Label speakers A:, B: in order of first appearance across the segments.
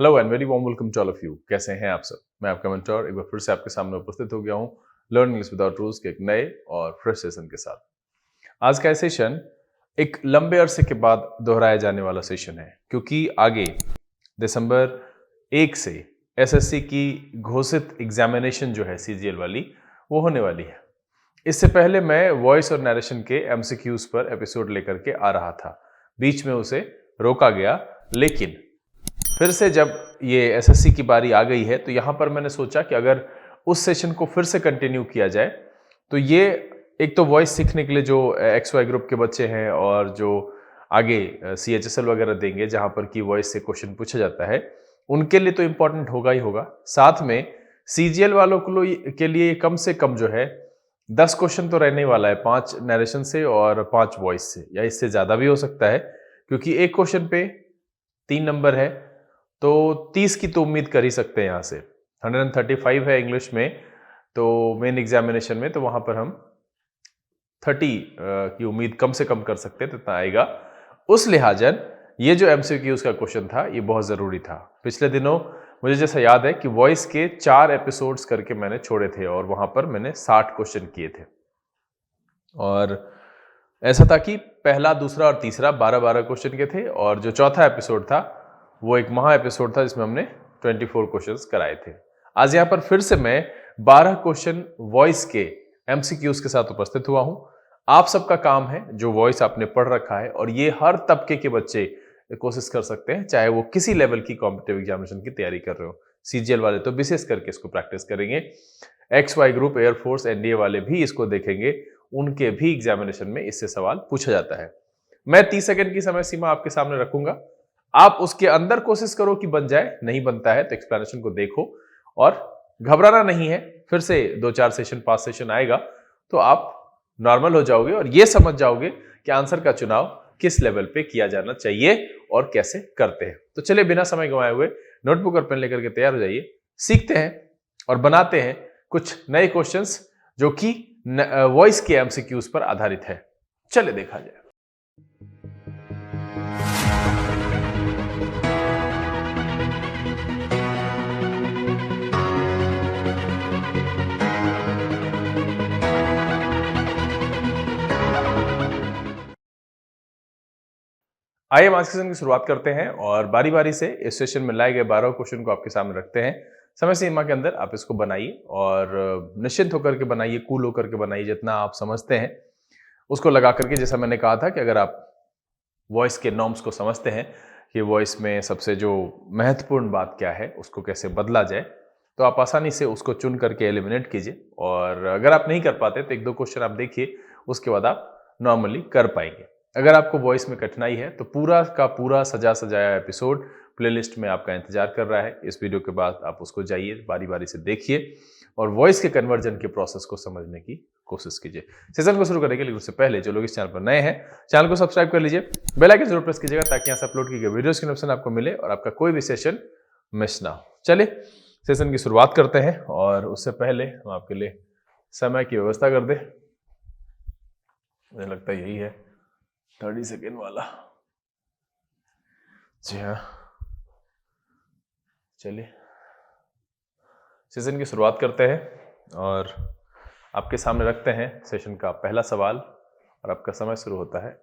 A: Hello and very warm welcome to all of you. कैसे हैं आप सब? मैं आपका मेंटर एक बार फिर से आपके सामने उपस्थित हो गया हूं लर्न इंग्लिश विदाउट रूल्स के एक नए और फ्रेश सेशन के साथ। आज का सेशन एक लंबे अरसे के बाद दोहराया जाने वाला सेशन है, क्योंकि आगे दिसंबर 1 से एसएससी की घोषित एग्जामिनेशन जो है सीजीएल वाली, वो होने वाली है। इससे पहले मैं वॉइस और नरेशन के एमसीक्यूज पर एपिसोड लेकर के आ रहा था। बीच में उसे रोका गया, लेकिन फिर से जब ये एसएससी की बारी आ गई है तो यहाँ पर मैंने सोचा कि अगर उस सेशन को फिर से कंटिन्यू किया जाए तो ये एक तो वॉइस सीखने के लिए जो एक्स वाई ग्रुप के बच्चे हैं और जो आगे सीएचएसएल वगैरह देंगे जहाँ पर की वॉइस से क्वेश्चन पूछा जाता है, उनके लिए तो इम्पोर्टेंट होगा ही होगा। साथ में सीजीएल वालों के लिए कम से कम जो है 10 क्वेश्चन तो रहने वाला है, 5 नरेशन से और 5 वॉइस से, या इससे ज़्यादा भी हो सकता है, क्योंकि एक क्वेश्चन पे 3 नंबर है तो 30 की तो उम्मीद कर ही सकते हैं। यहाँ से 135 है इंग्लिश में, तो मेन एग्जामिनेशन में, तो वहां पर हम 30 की उम्मीद कम से कम कर सकते हैं, तो इतना आएगा। उस लिहाजन ये जो एमसीक्यूज का क्वेश्चन था ये बहुत जरूरी था। पिछले दिनों मुझे जैसा याद है कि वॉइस के 4 एपिसोड्स करके मैंने छोड़े थे और वहां पर मैंने 60 क्वेश्चन किए थे, और ऐसा था कि पहला, दूसरा और तीसरा 12-12 क्वेश्चन के थे, और जो चौथा एपिसोड था वो एक महा एपिसोड था जिसमें हमने 24 क्वेश्चंस कराए थे। आज यहाँ पर फिर से मैं 12 क्वेश्चन वॉइस के एमसीक्यूज के साथ उपस्थित हुआ हूं। आप सबका काम है, जो वॉइस आपने पढ़ रखा है, और ये हर तबके के बच्चे कोशिश कर सकते हैं, चाहे वो किसी लेवल की कॉम्पिटिटिव एग्जामिनेशन की तैयारी कर रहे हो। सीजीएल वाले तो विशेष करके इसको प्रैक्टिस करेंगे, X Y group, air force, NDA वाले भी इसको देखेंगे, उनके भी एग्जामिनेशन में इससे सवाल पूछा जाता है। मैं 30 सेकंड की समय सीमा आपके सामने रखूंगा, आप उसके अंदर कोशिश करो कि बन जाए, नहीं बनता है तो एक्सप्लेनेशन को देखो, और घबराना नहीं है। फिर से 2-4 सेशन, 5 सेशन आएगा तो आप नॉर्मल हो जाओगे और ये समझ जाओगे कि आंसर का चुनाव किस लेवल पे किया जाना चाहिए और कैसे करते हैं। तो चलिए बिना समय गंवाए हुए नोटबुक और पेन लेकर के तैयार हो जाइए। सीखते हैं और बनाते हैं कुछ नए क्वेश्चंस जो कि वॉइस के एमसीक्यूज पर आधारित है। चलिए देखा जाए। आइए हम आज के सेशन की शुरुआत करते हैं और बारी बारी से इस सेशन में लाए गए 12 क्वेश्चन को आपके सामने रखते हैं। समय सीमा के अंदर आप इसको बनाइए और निश्चिंत होकर के बनाइए, कूल होकर के बनाइए, जितना आप समझते हैं उसको लगा करके। जैसा मैंने कहा था कि अगर आप वॉइस के नॉर्म्स को समझते हैं कि वॉइस में सबसे जो महत्वपूर्ण बात क्या है, उसको कैसे बदला जाए, तो आप आसानी से उसको चुन करके एलिमिनेट कीजिए। और अगर आप नहीं कर पाते तो 1-2 क्वेश्चन आप देखिए, उसके बाद आप नॉर्मली कर पाएंगे। अगर आपको वॉइस में कठिनाई है तो पूरा का पूरा सजा सजाया एपिसोड प्लेलिस्ट में आपका इंतजार कर रहा है। इस वीडियो के बाद आप उसको जाइए, बारी बारी से देखिए और वॉइस के कन्वर्जन के प्रोसेस को समझने की कोशिश कीजिए। सेशन को शुरू करने के लिए उससे पहले जो लोग इस चैनल पर नए हैं, चैनल को सब्सक्राइब कर लीजिए, बेल आइकन जरूर प्रेस कीजिएगा ताकि यहाँ से अपलोड की गई वीडियोस की नोटिफिकेशन आपको मिले और आपका कोई भी सेशन मिस ना हो। चलिए सेशन की शुरुआत करते हैं, और उससे पहले हम आपके लिए समय की व्यवस्था कर दें। मुझे लगता है यही है 30 सेकेंड वाला। जी हाँ, चलिए सेशन की शुरुआत करते हैं और आपके सामने रखते हैं सेशन का पहला सवाल, और आपका समय शुरू होता है।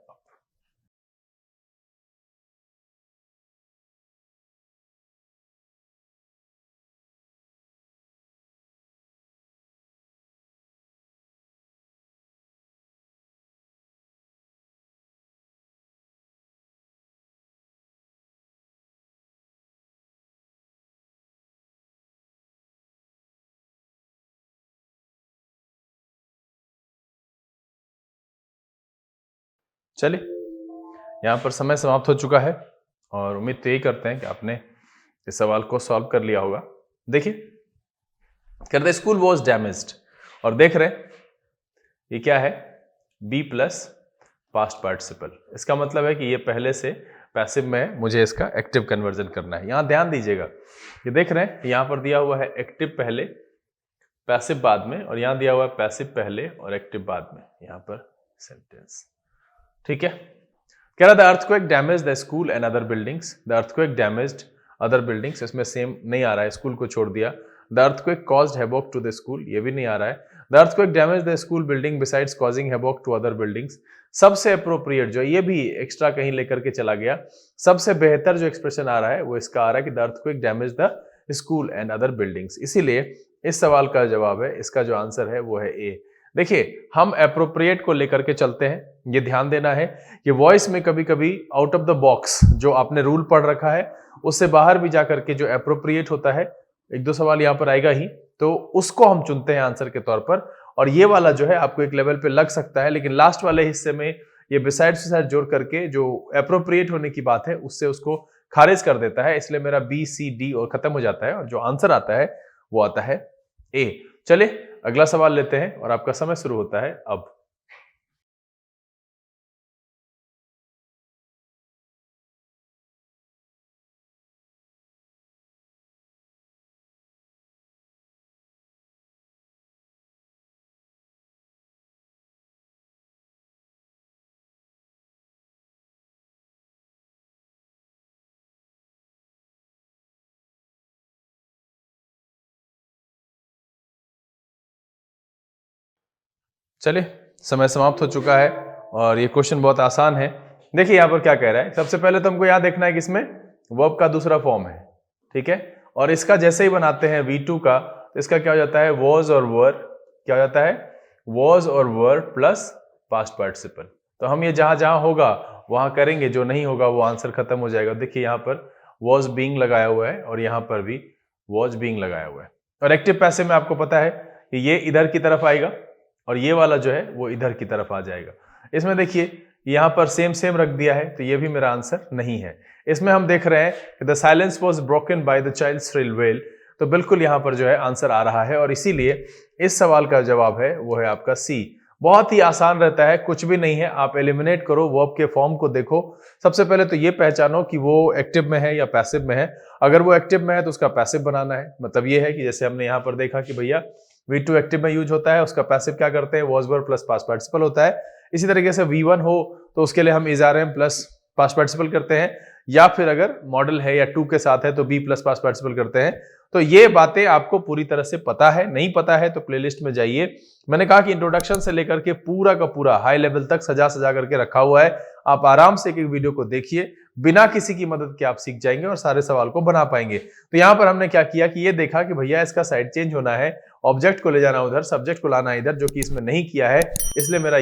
A: चलिए यहाँ पर समय समाप्त हो चुका है, और उम्मीद तो यही करते हैं कि आपने इस सवाल को सॉल्व कर लिया होगा। देखिए, कहते स्कूल वॉज डैमेज्ड, और देख रहे हैं ये क्या है, बी प्लस पास्ट पार्टिसिपल। इसका मतलब है कि ये पहले से पैसिव में है, मुझे इसका एक्टिव कन्वर्जन करना है। यहां ध्यान दीजिएगा, ये देख रहे हैं यहां पर दिया हुआ है एक्टिव पहले, पैसिव बाद में, और यहां दिया हुआ है पैसिव पहले और एक्टिव बाद में, यहां पर सेंटेंस। ठीक है, कह रहा the earthquake damage the school and other buildings. The earthquake damaged other buildings, इसमें सेम नहीं आ रहा है, स्कूल को छोड़ दिया। The earthquake caused havoc to the school, ये भी नहीं आ रहा है। The earthquake damage the school building besides causing havoc to other buildings. सबसे अप्रोप्रिएट जो ये भी एक्स्ट्रा कहीं लेकर के चला गया, सबसे बेहतर जो एक्सप्रेशन आ रहा है वो इसका आ रहा है कि the earthquake damage the school and other buildings. इसीलिए इस सवाल का जवाब है, इसका जो आंसर है वो है ए। देखिए हम अप्रोप्रिएट को लेकर के चलते हैं, ये ध्यान देना है कि वॉइस में कभी कभी आउट ऑफ द बॉक्स जो आपने रूल पढ़ रखा है उससे बाहर भी जाकर के जो अप्रोप्रिएट होता है, एक दो सवाल यहाँ पर आएगा ही, तो उसको हम चुनते हैं आंसर के तौर पर। और ये वाला जो है आपको एक लेवल पे लग सकता है, लेकिन लास्ट वाले हिस्से में ये बिसाइड्स के साथ जोड़ करके जो अप्रोप्रिएट होने की बात है उससे उसको खारिज कर देता है, इसलिए मेरा बी सी डी और खत्म हो जाता है और जो आंसर आता है वो आता है ए। चलिए अगला सवाल लेते हैं और आपका समय शुरू होता है अब। चलिए समय समाप्त हो चुका है और ये क्वेश्चन बहुत आसान है। देखिए यहाँ पर क्या कह रहा है, सबसे पहले तो हमको यहाँ देखना है कि इसमें वर्ब का दूसरा फॉर्म है, ठीक है, और इसका जैसे ही बनाते हैं V2 का तो इसका क्या हो जाता है, वॉज और वर, क्या हो जाता है, वॉज और वर प्लस पास्ट पार्टिसिपल। तो हम ये जहां जहां होगा वहां करेंगे, जो नहीं होगा वो आंसर खत्म हो जाएगा। देखिए यहाँ पर वॉज बीइंग लगाया हुआ है और यहाँ पर भी वॉज बीइंग लगाया हुआ है, और एक्टिव पैसिव में आपको पता है कि ये इधर की तरफ आएगा और ये वाला जो है वो इधर की तरफ आ जाएगा। इसमें देखिए यहाँ पर सेम सेम रख दिया है तो ये भी मेरा आंसर नहीं है। इसमें हम देख रहे हैं कि the silence was broken by the child shrill well, तो बिल्कुल यहाँ पर जो है आंसर आ रहा है और इसीलिए इस सवाल का जवाब है वो है आपका सी। बहुत ही आसान रहता है, कुछ भी नहीं है, आप एलिमिनेट करो, वर्ब के फॉर्म को देखो। सबसे पहले तो ये पहचानो कि वो एक्टिव में है या पैसिव में है। अगर वो एक्टिव में है तो उसका पैसिव बनाना है, मतलब ये है कि जैसे हमने यहाँ पर देखा कि भैया V2 एक्टिव में यूज होता है, उसका पैसिव क्या करते हैं, was were plus past participle होता है। इसी तरीके से V1 हो तो उसके लिए हम is are am plus past participle करते हैं, या फिर अगर मॉडल है या टू के साथ है तो बी प्लस पास्ट पार्टिसिपल करते हैं। तो ये बातें आपको पूरी तरह से पता है, नहीं पता है तो प्लेलिस्ट में जाइए। मैंने कहा कि इंट्रोडक्शन से लेकर के पूरा का पूरा हाई लेवल तक सजा सजा करके रखा हुआ है, आप आराम से एक एक वीडियो को देखिए, बिना किसी की मदद के आप सीख जाएंगे और सारे सवाल को बना पाएंगे। तो यहाँ पर हमने क्या किया कि ये देखा कि भैया इसका साइड चेंज होना है, ऑब्जेक्ट को ले जाना उधर, सब्जेक्ट को लाना इधर, जो कि इसमें नहीं किया है, इसलिए मेरा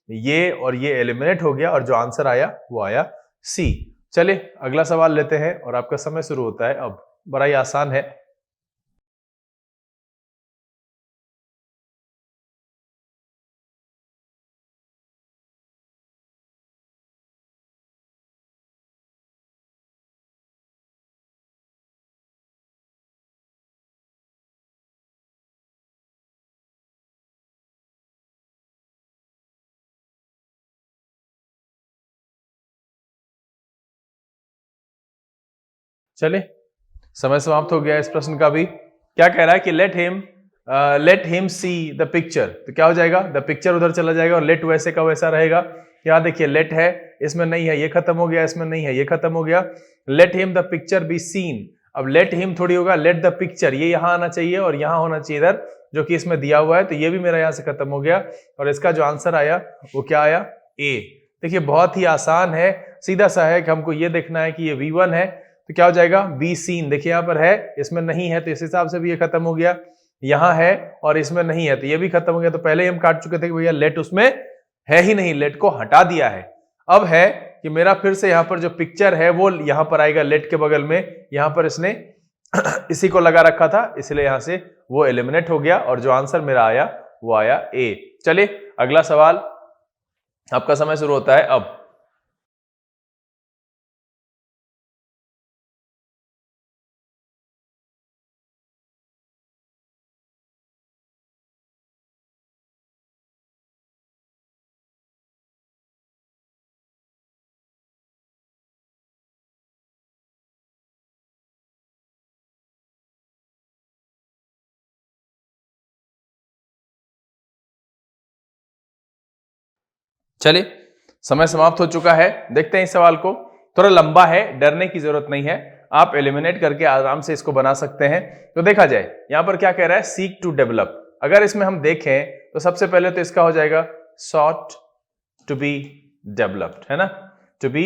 A: ये और ये एलिमिनेट हो गया और जो आंसर आया वो आया सी। चलिए अगला सवाल लेते हैं और आपका समय शुरू होता है अब। बड़ा ही आसान है। चलिए समय समाप्त हो गया इस प्रश्न का भी। क्या कह रहा है कि let him see the picture, तो क्या हो जाएगा, द पिक्चर उधर चला जाएगा और लेट वैसे का वैसा रहेगा। यहाँ देखिए लेट है, इसमें नहीं है, ये खत्म हो गया, इसमें नहीं है, ये खत्म हो गया। Let him the picture be seen, अब लेट हिम थोड़ी होगा, लेट द पिक्चर, ये यहाँ आना चाहिए और यहाँ होना चाहिए इधर, जो कि इसमें दिया हुआ है, तो ये भी मेरा यहाँ से खत्म हो गया और इसका जो आंसर आया वो क्या आया, ए। देखिए बहुत ही आसान है, सीधा सा है कि हमको ये देखना है कि ये V1 है तो क्या हो जाएगा, बी सीन। देखिए यहाँ पर है, इसमें नहीं है, तो इस हिसाब से भी ये खत्म हो गया। यहाँ है और इसमें नहीं है तो ये भी खत्म हो गया। तो पहले ही हम काट चुके थे कि भैया लेट उसमें है ही नहीं, लेट को हटा दिया है। अब है कि मेरा फिर से यहाँ पर जो पिक्चर है वो यहाँ पर आएगा लेट के बगल में, यहाँ पर इसने इसी को लगा रखा था, इसलिए यहाँ से वो एलिमिनेट हो गया और जो आंसर मेरा आया वो आया ए। चलिए अगला सवाल, आपका समय शुरू होता है अब। चलिए समय समाप्त हो चुका है, देखते हैं इस सवाल को, थोड़ा लंबा है, डरने की जरूरत नहीं है। आप एलिमिनेट करके आराम से इसको बना सकते हैं। तो देखा जाए यहां पर क्या कह रहा है, सीक टू डेवलप। अगर इसमें हम देखें तो सबसे पहले तो इसका हो जाएगा सॉट टू बी डेवलप्ड, है ना, टू बी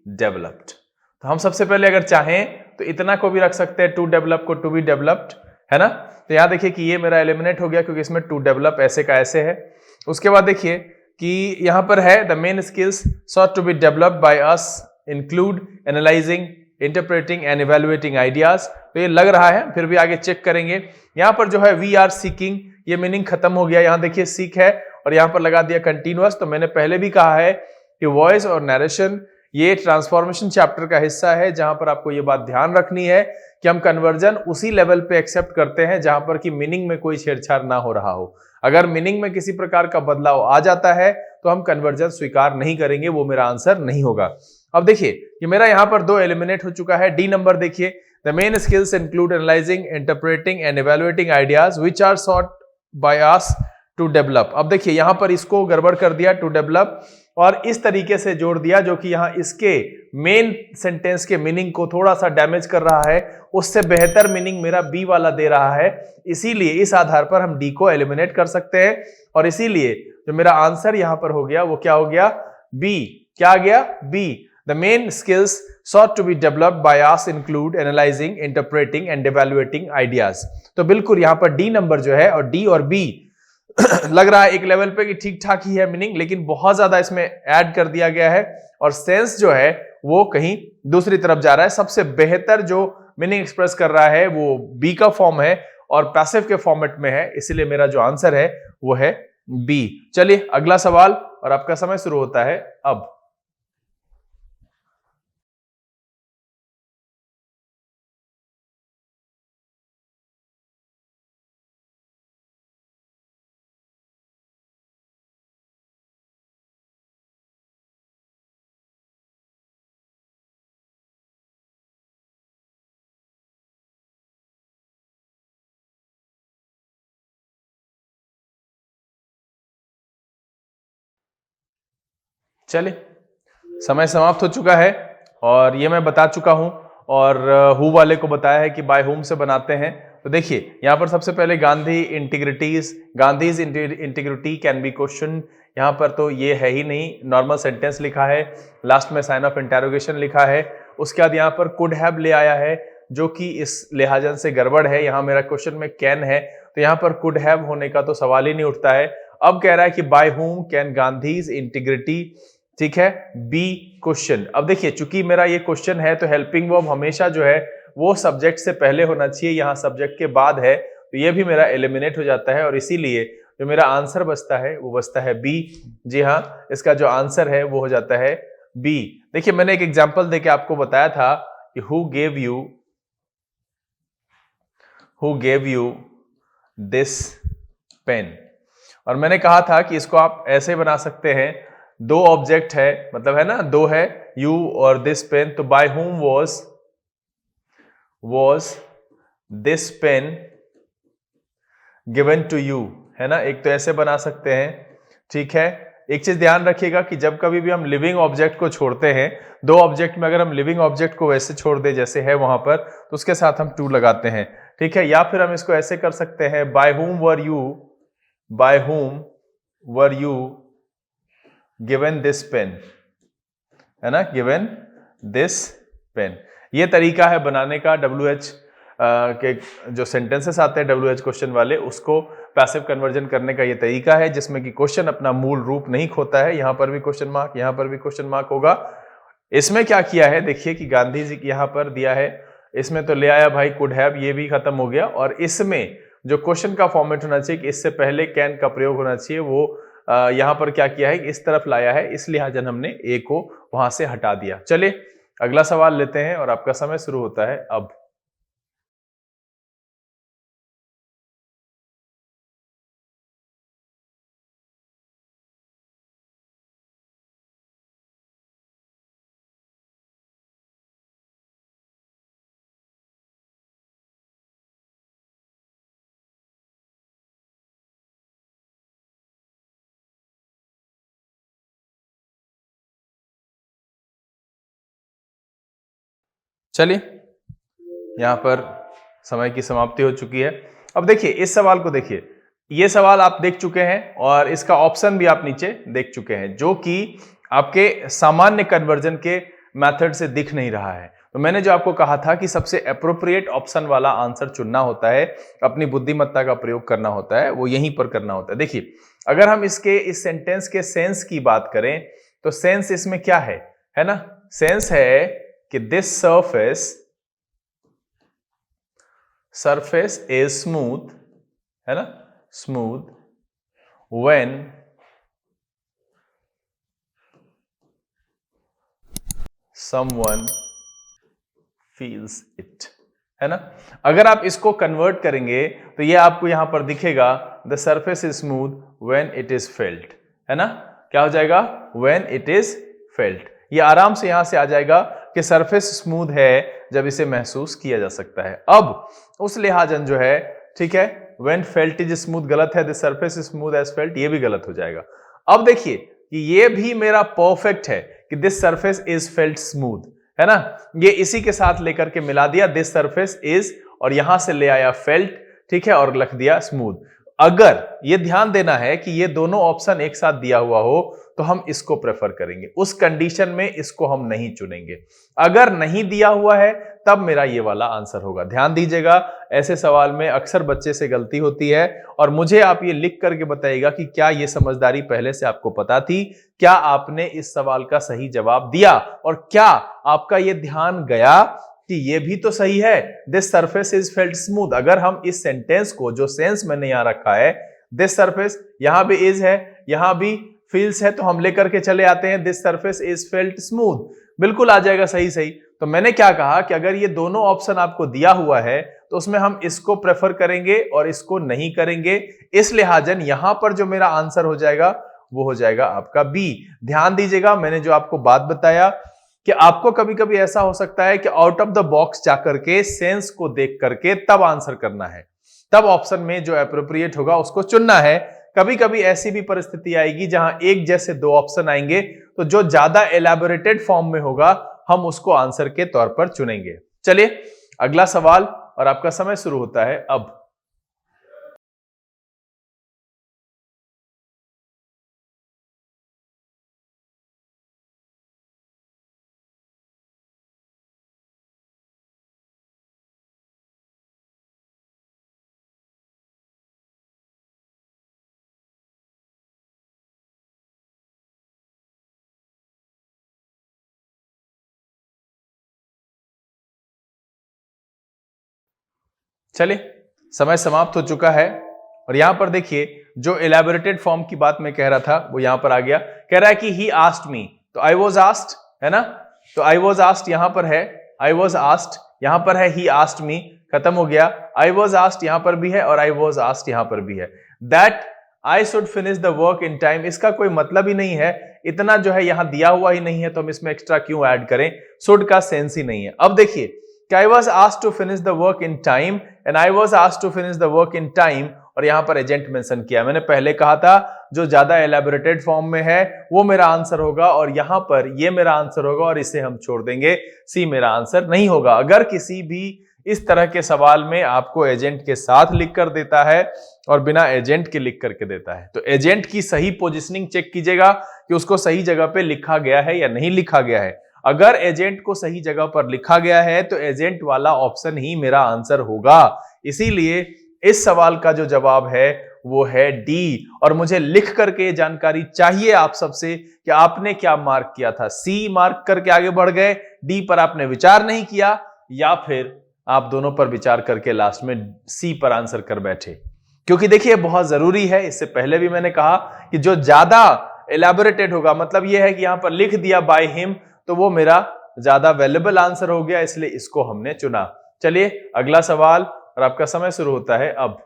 A: डेवलप्ड। तो हम सबसे पहले अगर चाहें तो इतना को भी रख सकते हैं, टू डेवलप को टू बी डेवलप्ड, है ना। तो यहां देखिए कि ये मेरा एलिमिनेट हो गया क्योंकि इसमें टू डेवलप ऐसे का ऐसे है। उसके बाद देखिए कि यहां पर है the main skills sought to be developed by us include analysing, interpreting and evaluating ideas. तो ये लग रहा है, फिर भी आगे चेक करेंगे। यहां पर जो है वी आर सीकिंग, ये मीनिंग खत्म हो गया। यहां देखिए सीक है और यहां पर लगा दिया कंटिन्यूअस। तो मैंने पहले भी कहा है कि वॉइस और नरेशन ये ट्रांसफॉर्मेशन चैप्टर का हिस्सा है, जहां पर आपको ये बात ध्यान रखनी है कि हम कन्वर्जन उसी लेवल पे एक्सेप्ट करते हैं जहां पर कि मीनिंग में कोई छेड़छाड़ ना हो रहा हो। अगर मीनिंग में किसी प्रकार का बदलाव आ जाता है तो हम कन्वर्जन स्वीकार नहीं करेंगे, वो मेरा आंसर नहीं होगा। अब देखिए कि मेरा यहां पर 2 एलिमिनेट हो चुका है। डी नंबर देखिए, the main skills include analysing, interpreting and evaluating ideas which are sought by us to develop. अब देखिए यहां पर इसको गड़बड़ कर दिया, टू डेवलप, और इस तरीके से जोड़ दिया जो कि यहां इसके मेन सेंटेंस के मीनिंग को थोड़ा सा डैमेज कर रहा है। उससे बेहतर मीनिंग मेरा बी वाला दे रहा है, इसीलिए इस आधार पर हम डी को एलिमिनेट कर सकते हैं। और इसीलिए जो मेरा आंसर यहां पर हो गया वो क्या हो गया, बी। क्या आ गया, B. The main skills sought to be developed by us include analyzing, interpreting and evaluating ideas। तो बिल्कुल यहां पर डी नंबर जो है और डी और बी लग रहा है एक लेवल पे कि ठीक ठाक ही है मीनिंग, लेकिन बहुत ज्यादा इसमें ऐड कर दिया गया है और सेंस जो है वो कहीं दूसरी तरफ जा रहा है। सबसे बेहतर जो मीनिंग एक्सप्रेस कर रहा है वो बी का फॉर्म है और पैसिव के फॉर्मेट में है, इसलिए मेरा जो आंसर है वो है बी। चलिए अगला सवाल, और आपका समय शुरू होता है अब। चलिए समय समाप्त हो चुका है और ये मैं बता चुका हूं, और हु वाले को बताया है कि बाय हुम से बनाते हैं। तो देखिए यहां पर सबसे पहले Gandhi integrity's, Gandhi's integrity can be question. यहां पर तो ये है ही नहीं, नॉर्मल सेंटेंस लिखा है, लास्ट में साइन ऑफ इंटेरोगेशन लिखा है। उसके बाद यहां पर कुड हैव ले आया है जो कि इस लिहाजन से गड़बड़ है। यहां मेरा क्वेश्चन में कैन है, तो यहां पर कुड हैव होने का तो सवाल ही नहीं उठता है। अब कह रहा है कि by whom can Gandhi's integrity, ठीक है, बी क्वेश्चन। अब देखिए चूंकि मेरा ये क्वेश्चन है तो हेल्पिंग वर्ब हमेशा जो है वो सब्जेक्ट से पहले होना चाहिए, यहां सब्जेक्ट के बाद है, तो ये भी मेरा एलिमिनेट हो जाता है और इसीलिए जो मेरा आंसर बचता है वो बचता है बी। जी हाँ, इसका जो आंसर है वो हो जाता है बी। देखिए मैंने एक एग्जांपल देके आपको बताया था कि who gave you this pen, और मैंने कहा था कि इसको आप ऐसे बना सकते हैं, दो ऑब्जेक्ट है, मतलब है ना, दो है, यू और दिस पेन, तो by whom was this pen given to you, है ना। एक तो ऐसे बना सकते हैं, ठीक है। एक चीज ध्यान रखिएगा कि जब कभी भी हम लिविंग ऑब्जेक्ट को छोड़ते हैं, दो ऑब्जेक्ट में अगर हम लिविंग ऑब्जेक्ट को वैसे छोड़ दे जैसे है वहां पर, तो उसके साथ हम टू लगाते हैं, ठीक है। या फिर हम इसको ऐसे कर सकते हैं, by whom were you given this pen, है ना, गिवन दिस पेन। ये तरीका है बनाने का। WH के जो सेंटेंसेस आते हैं WH क्वेश्चन वाले, उसको पैसिव कन्वर्जन करने का ये तरीका है जिसमें कि क्वेश्चन अपना मूल रूप नहीं खोता है। यहां पर भी क्वेश्चन मार्क, यहां पर भी क्वेश्चन मार्क होगा। इसमें क्या किया है देखिए कि गांधी जी यहां पर दिया है, इसमें तो ले आया भाई कुड हैव, ये भी खत्म हो गया, और इसमें जो क्वेश्चन का फॉर्मेट होना चाहिए कि इससे पहले कैन का प्रयोग होना चाहिए, वो यहां पर क्या किया है, इस तरफ लाया है, इस लिहाजन हमने ए को वहां से हटा दिया। चलिए अगला सवाल लेते हैं और आपका समय शुरू होता है अब। चलिए यहां पर समय की समाप्ति हो चुकी है। अब देखिए इस सवाल को देखिए, ये सवाल आप देख चुके हैं और इसका ऑप्शन भी आप नीचे देख चुके हैं जो कि आपके सामान्य कन्वर्जन के मेथड से दिख नहीं रहा है। तो मैंने जो आपको कहा था कि सबसे अप्रोप्रिएट ऑप्शन वाला आंसर चुनना होता है, अपनी बुद्धिमत्ता का प्रयोग करना होता है, वो यहीं पर करना होता है। देखिए अगर हम इसके इस सेंटेंस के सेंस की बात करें तो सेंस इसमें क्या है ना? सेंस है कि दिस सरफेस इज स्मूथ, है ना, smooth when someone feels it, है ना। अगर आप इसको कन्वर्ट करेंगे तो ये आपको यहां पर दिखेगा the surface is smooth when it is felt, है ना। क्या हो जाएगा? When it is felt. ये आराम से यहां से आ जाएगा कि सरफेस स्मूथ है जब इसे महसूस किया जा सकता है। अब उस लिहाजन जो है, ठीक है, व्हेन फेल्ट इज स्मूथ गलत है, the surface is smooth as felt ये भी गलत हो जाएगा। अब देखिए कि ये भी मेरा परफेक्ट है कि this surface is felt smooth, है ना। ये इसी के साथ लेकर के मिला दिया, दिस सरफेस इज, और यहां से ले आया फेल्ट, ठीक है, और लिख दिया स्मूथ। अगर ये ध्यान देना है कि ये दोनों ऑप्शन एक साथ दिया हुआ हो तो हम इसको प्रेफर करेंगे, उस कंडीशन में इसको हम नहीं चुनेंगे। अगर नहीं दिया हुआ है तब मेरा ये वाला आंसर होगा। ध्यान दीजिएगा, ऐसे सवाल में अक्सर बच्चे से गलती होती है और मुझे आप ये लिख करके बताइएगा कि क्या ये समझदारी पहले से आपको पता थी, क्या आपने इस सवाल का सही जवाब दिया और क्या आपका ये ध्यान गया कि ये भी तो सही है, this surface is felt smooth. अगर हम इस सेंटेंस को, जो सेंस मैंने यहां रखा है, दिस सरफेस, यहां भी इज है, यहां भी फील्स है, तो हम लेकर के चले आते हैं this surface is felt smooth, बिल्कुल आ जाएगा सही सही। तो मैंने क्या कहा कि अगर ये दोनों ऑप्शन आपको दिया हुआ है तो उसमें हम इसको प्रेफर करेंगे और इसको नहीं करेंगे। इस लिहाजन यहां पर जो मेरा आंसर हो जाएगा वो हो जाएगा आपका बी। ध्यान दीजिएगा, मैंने जो आपको बात बताया कि आपको कभी कभी ऐसा हो सकता है कि आउट ऑफ द बॉक्स जाकर के सेंस को देख करके तब आंसर करना है, तब ऑप्शन में जो एप्रोप्रिएट होगा उसको चुनना है। कभी कभी ऐसी भी परिस्थिति आएगी जहां एक जैसे दो ऑप्शन आएंगे तो जो ज्यादा एलैबोरेटेड फॉर्म में होगा हम उसको आंसर के तौर पर चुनेंगे। चलिए अगला सवाल, और आपका समय शुरू होता है अब। चलिए समय समाप्त हो चुका है और यहां पर देखिए जो एलैबोरेटेड फॉर्म की बात मैं कह रहा था वो यहां पर आ गया। कह रहा है कि ही आस्क्ड मी, तो आई वाज आस्क्ड, है ना। तो आई वाज आस्क्ड यहां पर है, आई वाज आस्क्ड यहां पर है, ही आस्क्ड मी खत्म हो गया। आई वाज आस्क्ड यहां पर भी है और आई वाज आस्क्ड यहां पर भी है। That I should finish the work in time, इसका कोई मतलब ही नहीं है, इतना जो है यहां दिया हुआ ही नहीं है तो हम इसमें एक्स्ट्रा क्यों ऐड करें, शुड का सेंस ही नहीं है। अब देखिए I was asked to finish the work in time and I was asked to finish the work in time, और यहां पर एजेंट मेंशन किया। मैंने पहले कहा था जो ज्यादा एलैबोरेटेड फॉर्म में है वो मेरा आंसर होगा और यहां पर ये मेरा आंसर होगा और इसे हम छोड़ देंगे, सी मेरा आंसर नहीं होगा। अगर किसी भी इस तरह के सवाल में आपको एजेंट के साथ लिख कर देता है और बिना एजेंट के लिख करके देता है तो एजेंट की सही पोजीशनिंग चेक कीजिएगा कि उसको सही जगह पे लिखा गया है या नहीं लिखा गया है। अगर एजेंट को सही जगह पर लिखा गया है तो एजेंट वाला ऑप्शन ही मेरा आंसर होगा। इसीलिए इस सवाल का जो जवाब है वो है डी। और मुझे लिख करके जानकारी चाहिए आप सबसे कि आपने क्या मार्क किया था। सी मार्क करके आगे बढ़ गए, डी पर आपने विचार नहीं किया, या फिर आप दोनों पर विचार करके लास्ट में सी पर आंसर कर बैठे। क्योंकि देखिए बहुत जरूरी है, इससे पहले भी मैंने कहा कि जो ज्यादा एलैबोरेटेड होगा, मतलब यह है कि यहां पर लिख दिया बाय हिम, तो वो मेरा ज्यादा वैल्यूएबल आंसर हो गया, इसलिए इसको हमने चुना। चलिए अगला सवाल, और आपका समय शुरू होता है अब।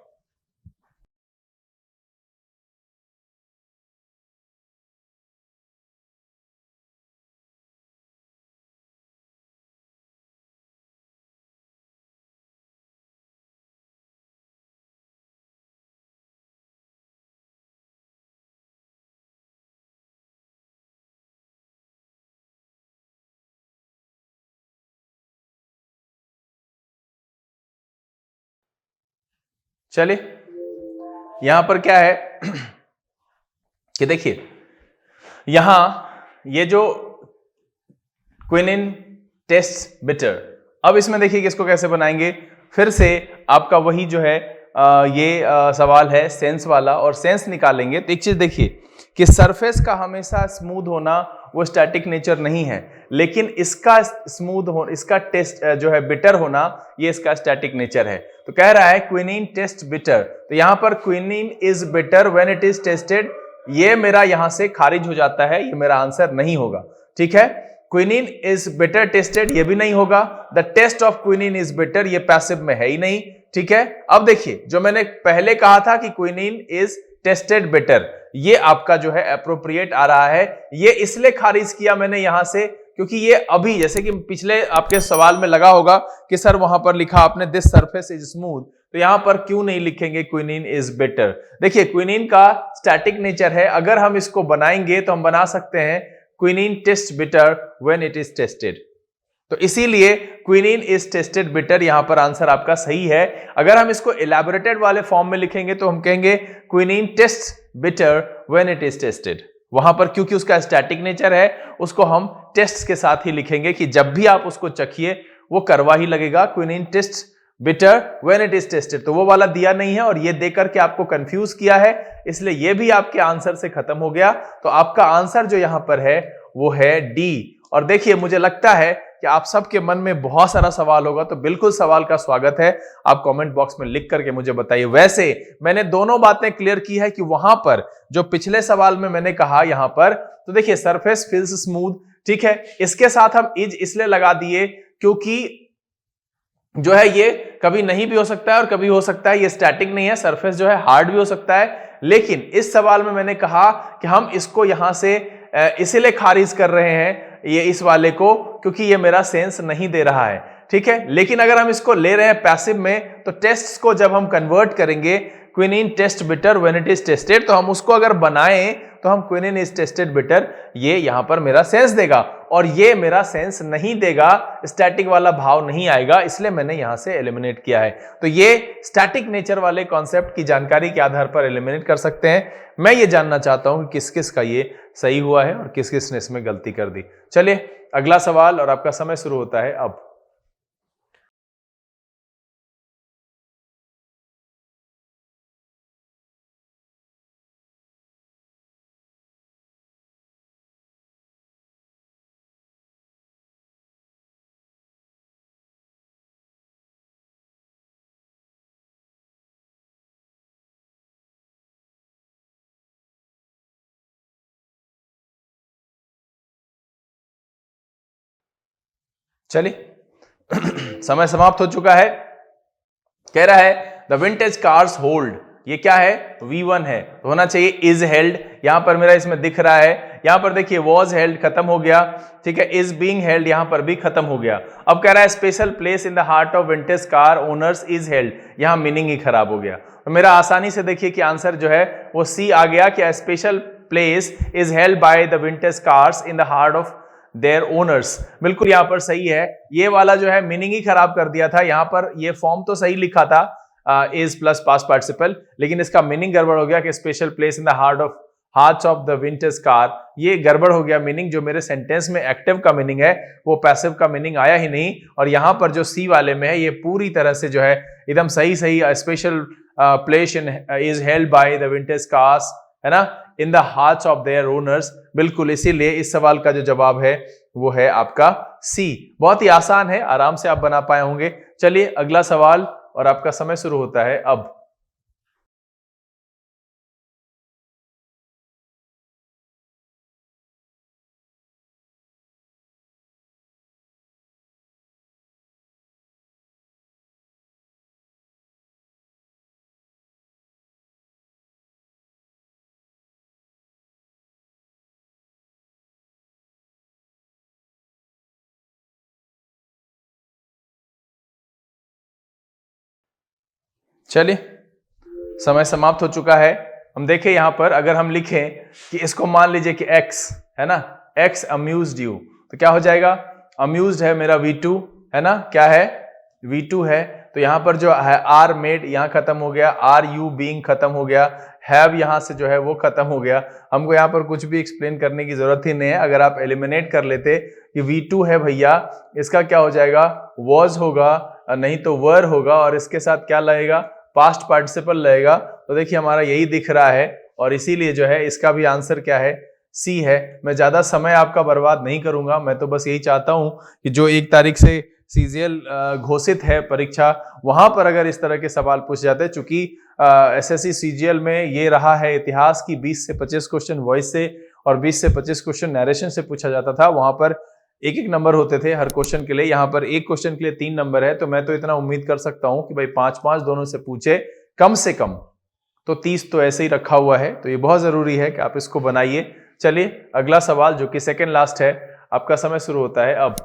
A: चलिए यहां पर क्या है कि देखिए यहां ये जो क्विनिन टेस्ट बिटर, अब इसमें देखिए कि इसको कैसे बनाएंगे। फिर से आपका वही जो है सवाल है सेंस वाला, और सेंस निकालेंगे तो एक चीज देखिए कि सरफेस का हमेशा स्मूथ होना वो स्टैटिक नेचर नहीं है, लेकिन इसका स्मूथ हो, इसका टेस्ट जो है बिटर होना, ये इसका स्टैटिक नेचर है। तो कह रहा है क्विनिन टेस्ट बिटर, तो यहां पर quinine is bitter when it is tested, ये मेरा यहां से खारिज हो जाता है, ये मेरा आंसर नहीं होगा। ठीक है, क्विनिन इज बिटर टेस्टेड ये भी नहीं होगा। The taste of quinine is bitter ये पैसिव में है ही नहीं। ठीक है, अब देखिए जो मैंने पहले कहा था कि क्विनिन इज टेस्टेड बिटर, ये आपका जो है अप्रोप्रिएट आ रहा है। ये इसलिए खारिज किया मैंने यहां से क्योंकि ये अभी जैसे कि पिछले आपके सवाल में लगा होगा कि सर वहां पर लिखा आपने दिस सरफेस इज स्मूथ, तो यहां पर क्यों नहीं लिखेंगे क्विनिन इज बिटर। देखिए क्विनिन का स्टैटिक नेचर है, अगर हम इसको बनाएंगे तो हम बना सकते हैं quinine test bitter when it is tested, तो इसीलिए क्विनिन इज टेस्टेड बिटर यहां पर आंसर आपका सही है। अगर हम इसको इलैबोरेटेड वाले फॉर्म में लिखेंगे तो हम कहेंगे quinine test bitter when it is tested, वहां पर क्योंकि उसका स्टैटिक नेचर है उसको हम टेस्ट के साथ ही लिखेंगे कि जब भी आप उसको चखिए वो करवा ही लगेगा। Quinine test bitter when it is tested, तो वो वाला दिया नहीं है और ये देकर के आपको कंफ्यूज किया है, इसलिए ये भी आपके आंसर से खत्म हो गया। तो आपका आंसर जो यहां पर है वो है डी। और देखिए मुझे लगता है कि आप सबके मन में बहुत सारा सवाल होगा, तो बिल्कुल सवाल का स्वागत है, आप कमेंट बॉक्स में लिख करके मुझे बताइए। वैसे मैंने दोनों बातें क्लियर की है कि वहां पर जो पिछले सवाल में मैंने कहा यहां पर, तो देखिए सरफेस फील्स स्मूथ, ठीक है, इसके साथ हम इज इसलिए लगा दिए क्योंकि जो है ये कभी नहीं भी हो सकता है और कभी हो सकता है, ये स्टैटिक नहीं है, सरफेस जो है हार्ड भी हो सकता है। लेकिन इस सवाल में मैंने कहा कि हम इसको यहां से इसीलिए खारिज कर रहे हैं ये इस वाले को क्योंकि ये मेरा सेंस नहीं दे रहा है। ठीक है, लेकिन अगर हम इसको ले रहे हैं पैसिव में, तो टेस्ट को जब हम कन्वर्ट करेंगे quinine test bitter when it is tested, तो हम उसको अगर बनाएं तो हम क्विनिन इज टेस्टेड बिटर, ये यहां पर मेरा सेंस देगा, और ये मेरा सेंस नहीं देगा, स्टैटिक वाला भाव नहीं आएगा, इसलिए मैंने यहां से एलिमिनेट किया है। तो ये स्टैटिक नेचर वाले कॉन्सेप्ट की जानकारी के आधार पर एलिमिनेट कर सकते हैं। मैं ये जानना चाहता हूं कि किस किस का ये सही हुआ है और किस किस ने इसमें गलती कर दी। चलिए अगला सवाल, और आपका समय शुरू होता है अब। चलिए समय समाप्त हो चुका है। कह रहा है द विंटेज कार्स होल्ड, ये क्या है, V1 है, तो होना चाहिए इज हेल्ड, यहां पर मेरा इसमें दिख रहा है। यहां पर देखिए वॉज हेल्ड खत्म हो गया, ठीक है, इज बीइंग हेल्ड यहां पर भी खत्म हो गया। अब कह रहा है special place in the heart of vintage car owners is held, यहां मीनिंग ही खराब हो गया। तो मेरा आसानी से देखिए कि आंसर जो है वो सी आ गया कि special place is held by the vintage cars in the heart of their owners, बिल्कुल यहां पर सही है। ये वाला जो है मीनिंग ही खराब कर दिया था, यहां पर ये फॉर्म तो सही लिखा था इज प्लस पास्ट पार्टिसिपल, लेकिन इसका मीनिंग गड़बड़ हो गया कि special place in the hearts of the vintage car, ये गड़बड़ हो गया मीनिंग। जो मेरे सेंटेंस में एक्टिव का मीनिंग है वो पैसिव का मीनिंग आया ही नहीं, और यहां पर जो सी वाले में है ये पूरी तरह से जो है एकदम सही सही special place is held by the vintage cars, है ना, in the hearts of their owners, बिल्कुल इसीलिए इस सवाल का जो जवाब है वो है आपका सी। बहुत ही आसान है, आराम से आप बना पाए होंगे। चलिए अगला सवाल, और आपका समय शुरू होता है अब। चलिए समय समाप्त हो चुका है। हम देखें यहां पर अगर हम लिखें कि इसको मान लीजिए कि x है ना, x अम्यूज्ड यू, तो क्या हो जाएगा, अम्यूज्ड है मेरा V2, है ना, क्या है V2 है, तो यहाँ पर जो है आर मेड यहाँ खत्म हो गया, आर यू बीइंग खत्म हो गया, हैव यहाँ से जो है वो खत्म हो गया। हमको यहाँ पर कुछ भी एक्सप्लेन करने की जरूरत ही नहीं है। अगर आप एलिमिनेट कर लेते कि V2 है भैया, इसका क्या हो जाएगा, was होगा, नहीं तो were होगा, और इसके साथ क्या लगेगा, पास्ट पार्टिसिपल लगेगा। तो देखिए हमारा यही दिख रहा है, और इसीलिए जो है इसका भी आंसर क्या है, सी है। मैं ज्यादा समय आपका बर्बाद नहीं करूंगा, मैं तो बस यही चाहता हूं कि जो 1 तारीख से सीजीएल घोषित है परीक्षा, वहां पर अगर इस तरह के सवाल पूछे जाते हैं, चूंकि एसएससी सीजीएल में ये रहा है इतिहास की 20 से 25 क्वेश्चन वॉइस से और 20 से 25 क्वेश्चन नरेशन से पूछा जाता था, वहां पर एक एक नंबर होते थे हर क्वेश्चन के लिए। यहाँ पर एक क्वेश्चन के लिए 3 नंबर है, तो मैं तो इतना उम्मीद कर सकता हूं कि भाई 5-5 दोनों से पूछे कम से कम, तो 30 तो ऐसे ही रखा हुआ है। तो ये बहुत जरूरी है कि आप इसको बनाइए। चलिए अगला सवाल जो कि सेकंड लास्ट है, आपका समय शुरू होता है अब।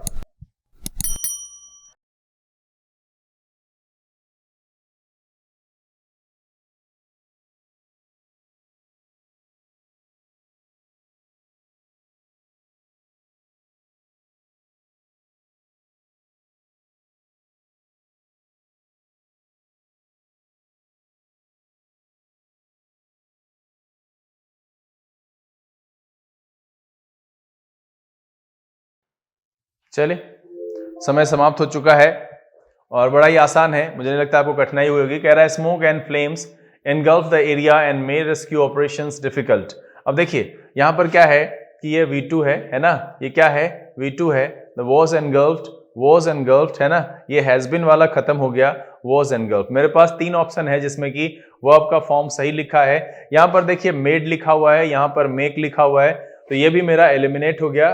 A: चलिए समय समाप्त हो चुका है और बड़ा ही आसान है, मुझे नहीं लगता आपको कठिनाई हुई होगी। कह रहा है smoke and flames engulf the area and made rescue operations difficult. अब देखिए यहां पर क्या है कि ये V2 है ना, ये क्या है, V2 है। द वॉज एनगल्फ्ड है ना, ये हैज बीन वाला खत्म हो गया, वॉज एनगल्फ्ड। मेरे पास 3 ऑप्शन है जिसमें कि वर्ब का फॉर्म सही लिखा है। यहां पर देखिए मेड लिखा हुआ है, यहां पर मेक लिखा हुआ है, तो ये भी मेरा एलिमिनेट हो गया,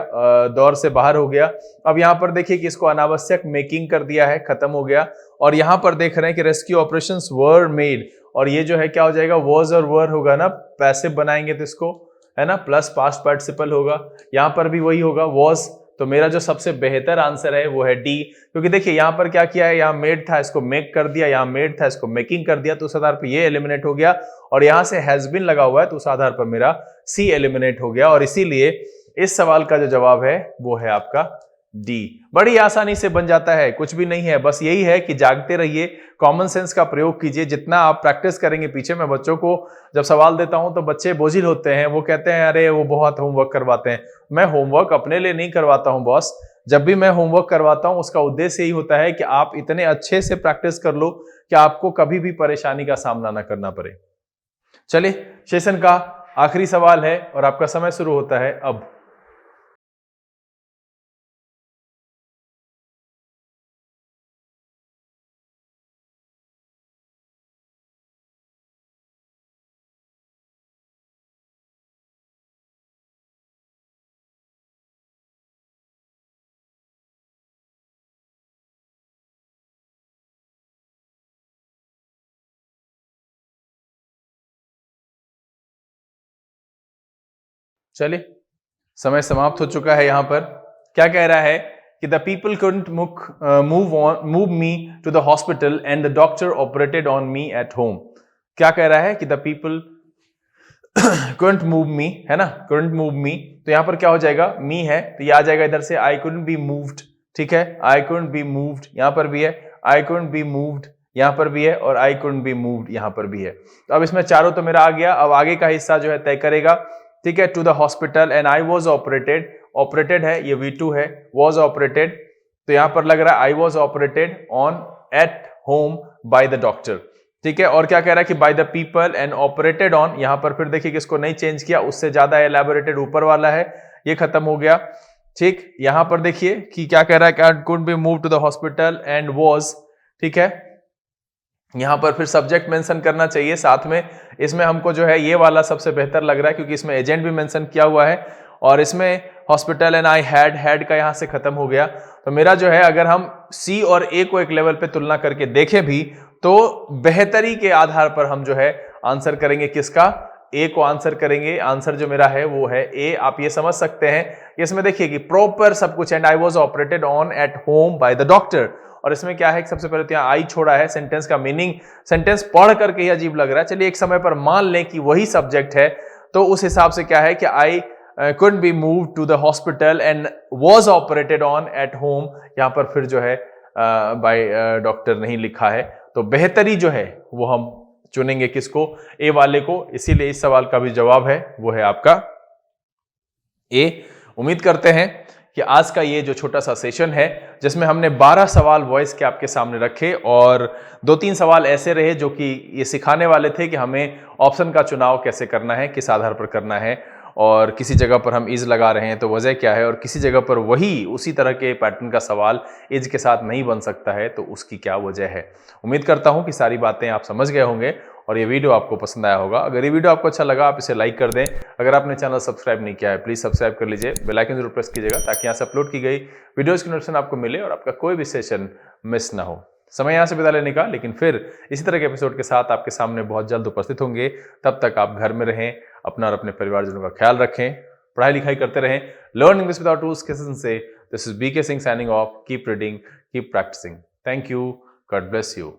A: दौर से बाहर हो गया। अब यहाँ पर देखिए कि इसको अनावश्यक मेकिंग कर दिया है, खत्म हो गया। और यहाँ पर देख रहे हैं कि रेस्क्यू ऑपरेशंस वर मेड, और ये जो है क्या हो जाएगा, वॉज और वर होगा ना, पैसिव बनाएंगे तो इसको है ना, प्लस पास्ट पार्टिसिपल होगा। यहाँ पर भी वही होगा, वॉज। तो मेरा जो सबसे बेहतर आंसर है वो है डी, क्योंकि देखिए यहाँ पर क्या किया है, यहाँ मेड था इसको मेक कर दिया, यहाँ मेड था इसको मेकिंग कर दिया, तो उस आधार पर ये एलिमिनेट हो गया। और यहाँ से हैज बीन लगा हुआ है, तो उस आधार पर मेरा सी एलिमिनेट हो गया। और इसीलिए इस सवाल का जो जवाब है वो है आपका डी। बड़ी आसानी से बन जाता है, कुछ भी नहीं है, बस यही है कि जागते रहिए, कॉमन सेंस का प्रयोग कीजिए। जितना आप प्रैक्टिस करेंगे पीछे, मैं बच्चों को जब सवाल देता हूं तो बच्चे बोझिल होते हैं, वो कहते हैं अरे वो बहुत होमवर्क करवाते हैं। मैं होमवर्क अपने लिए नहीं करवाता हूं बॉस, जब भी मैं होमवर्क करवाता हूं उसका उद्देश्य यही होता है कि आप इतने अच्छे से प्रैक्टिस कर लो कि आपको कभी भी परेशानी का सामना ना करना पड़े। चलिए सेशन का आखिरी सवाल है और आपका समय शुरू होता है अब। चलिए समय समाप्त हो चुका है। यहां पर क्या कह रहा है कि the people couldn't move me to the hospital and the doctor operated on me at home. क्या कह रहा है कि the people couldn't move me है ना, couldn't move me, तो यहां पर क्या हो जाएगा, मी है तो ये आ जाएगा इधर से, I couldn't be moved। ठीक है, I couldn't be moved यहां पर भी है, I couldn't be moved यहां पर भी है, और I couldn't be moved यहां पर भी है। तो अब इसमें चारों तो मेरा आ गया, अब आगे का हिस्सा जो है तय करेगा। ठीक है, to the hospital and I was operated, operated है ये V2 है, वॉज ऑपरेटेड, तो यहां पर लग रहा है आई was operated on at home by the doctor. ठीक है, और क्या कह रहा है कि by the people and operated on, यहां पर फिर देखिए कि इसको नहीं चेंज किया, उससे ज्यादा एलैबोरेटेड ऊपर वाला है, ये खत्म हो गया। ठीक, यहां पर देखिए कि क्या कह रहा है, could be move to the hospital and was. ठीक है, यहां पर फिर सब्जेक्ट मेंशन करना चाहिए साथ में। इसमें हमको जो है ये वाला सबसे बेहतर लग रहा है क्योंकि इसमें एजेंट भी मेंशन किया हुआ है, और इसमें हॉस्पिटल एंड आई हैड का यहां से खत्म हो गया। तो मेरा जो है, अगर हम सी और ए को एक लेवल पे तुलना करके देखें भी, तो बेहतरी के आधार पर हम जो है आंसर करेंगे किसका, ए को आंसर करेंगे। आंसर जो मेरा है वो है ए। आप ये समझ सकते हैं, इसमें देखिए कि प्रॉपर सब कुछ, and I was operated on at home by the doctor. और इसमें क्या है कि सबसे पहले तो यहाँ आई छोड़ा है, सेंटेंस का मीनिंग सेंटेंस पढ़ करके ही अजीब लग रहा है। चलिए एक समय पर मान लें कि वही सब्जेक्ट है, तो उस हिसाब से क्या है कि आई couldn't be moved to the hospital and was operated on at home, यहां पर फिर जो है बाय डॉक्टर नहीं लिखा है, तो बेहतरी जो है वो हम चुनेंगे किसको, ए वाले को। इसीलिए इस सवाल का भी जवाब है वो है आपका ए। उम्मीद करते हैं कि आज का ये जो छोटा सा सेशन है जिसमें हमने 12 सवाल वॉइस के आपके सामने रखे और 2-3 सवाल ऐसे रहे जो कि ये सिखाने वाले थे कि हमें ऑप्शन का चुनाव कैसे करना है, किस आधार पर करना है, और किसी जगह पर हम इज लगा रहे हैं तो वजह क्या है, और किसी जगह पर वही उसी तरह के पैटर्न का सवाल इज के साथ नहीं बन सकता है तो उसकी क्या वजह है। उम्मीद करता हूं कि सारी बातें आप समझ गए होंगे और ये वीडियो आपको पसंद आया होगा। अगर ये वीडियो आपको अच्छा लगा आप इसे लाइक कर दें। अगर आपने चैनल सब्सक्राइब नहीं किया है प्लीज सब्सक्राइब कर लीजिए, बेल आइकन जरूर प्रेस कीजिएगा ताकि यहाँ से अपलोड की गई वीडियोस की नोटिफिकेशन आपको मिले और आपका कोई भी सेशन मिस ना हो। समय यहाँ से विदा लेने का, लेकिन फिर इसी तरह के एपिसोड के साथ आपके सामने बहुत जल्द उपस्थित होंगे। तब तक आप घर में रहें, अपना और अपने परिवारजनों का ख्याल रखें, पढ़ाई लिखाई करते रहें। लर्न इंग्लिश विदाउट रूल्स के सेशन से this is BK Singh signing off. Keep reading, keep practising. Thank you, God bless you.